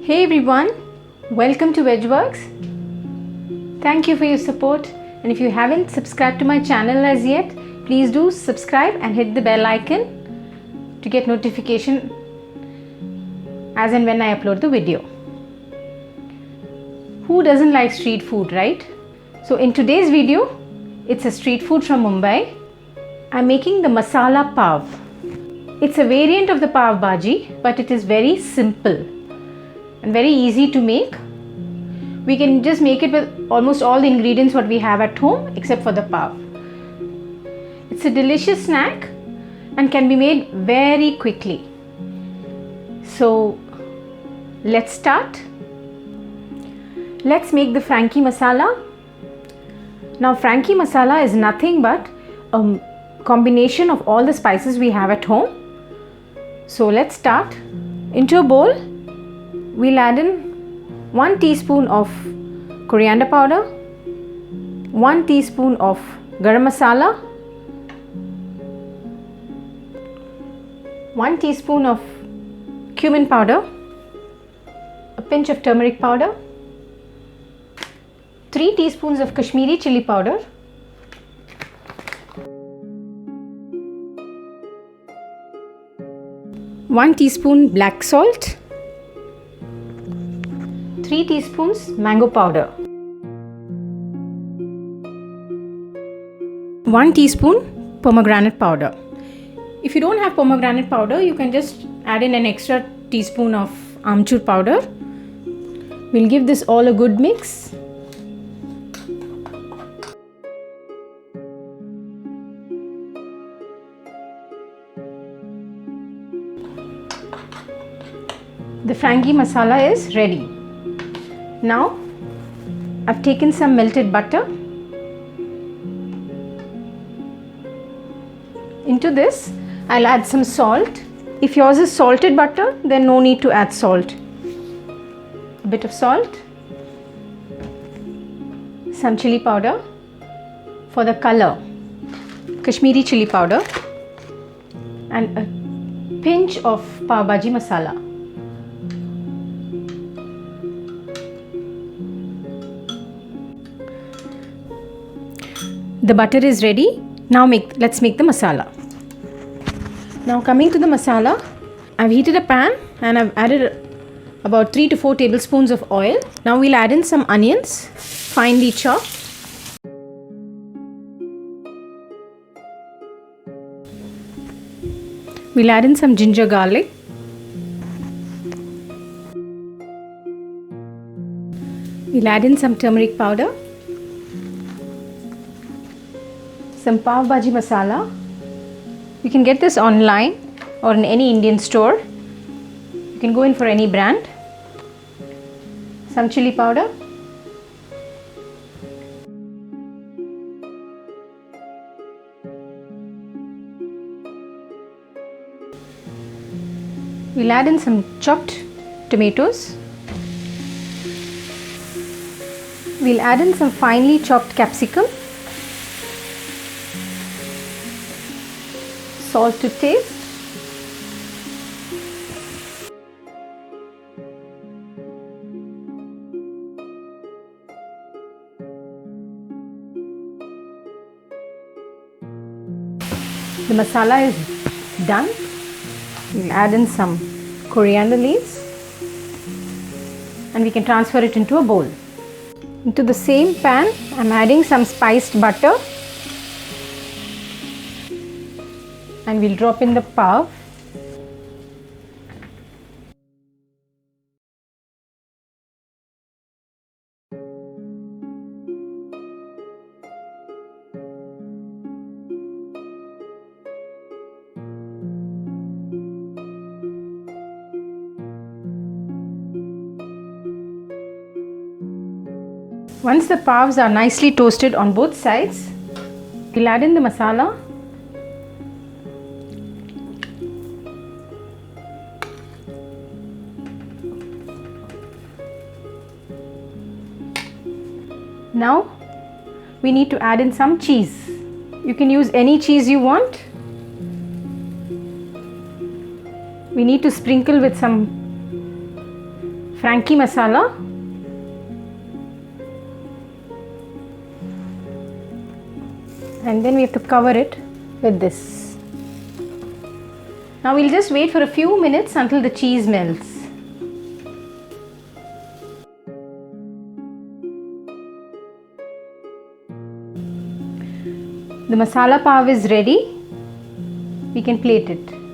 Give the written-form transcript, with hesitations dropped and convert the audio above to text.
Hey everyone, welcome to Vegworks. Thank you for your support, and if you haven't subscribed to my channel as yet, please do subscribe and hit the bell icon to get notification as and when I upload the video. Who doesn't like street food, right? So in today's video, it's a street food from Mumbai. I'm making the Masala Pav. It's a variant of the Pav Bhaji, but it is very simple and very easy to make. We can just make it with almost all the ingredients what we have at home except for the pav. It's a delicious snack and can be made very quickly. So let's start. Let's make the Franky Masala. Now Franky Masala is nothing but a combination of all the spices we have at home. So let's start. Into a bowl, we'll add in 1 teaspoon of coriander powder, 1 teaspoon of Garam Masala, 1 teaspoon of cumin powder, a pinch of turmeric powder, 3 teaspoons of Kashmiri chilli powder, one teaspoon black salt, 3 teaspoons mango powder, 1 teaspoon pomegranate powder. If you don't have pomegranate powder, you can just add in an extra teaspoon of amchur powder. We'll give this all a good mix. The Franky Masala is ready. Now I've taken some melted butter. Into this I'll add some salt. If yours is salted butter, then no need to add salt. A bit of salt, some chilli powder for the color, Kashmiri chilli powder, and a pinch of pav bhaji masala. The butter is ready. Now let's make the masala. Now coming to the masala, I've heated a pan and I've added about 3 to 4 tablespoons of oil. Now we'll add in some onions, finely chopped. We'll add in some ginger garlic. We'll add in some turmeric powder, some pav bhaji masala. You can get this online or in any Indian store. You can go in for any brand. Some chilli powder, we'll add in some chopped tomatoes. We'll add in some finely chopped capsicum, salt to taste, the masala is done. We'll add in some coriander leaves and we can transfer it into a bowl. Into the same pan, I'm adding some spiced butter. And we'll drop in the pav. Once the pavs are nicely toasted on both sides, we'll add in the masala. Now we need to add in some cheese. You can use any cheese you want. We need to sprinkle with some Franky Masala, and then we have to cover it with this. Now we'll just wait for a few minutes until the cheese melts. The masala pav is ready. We can plate it.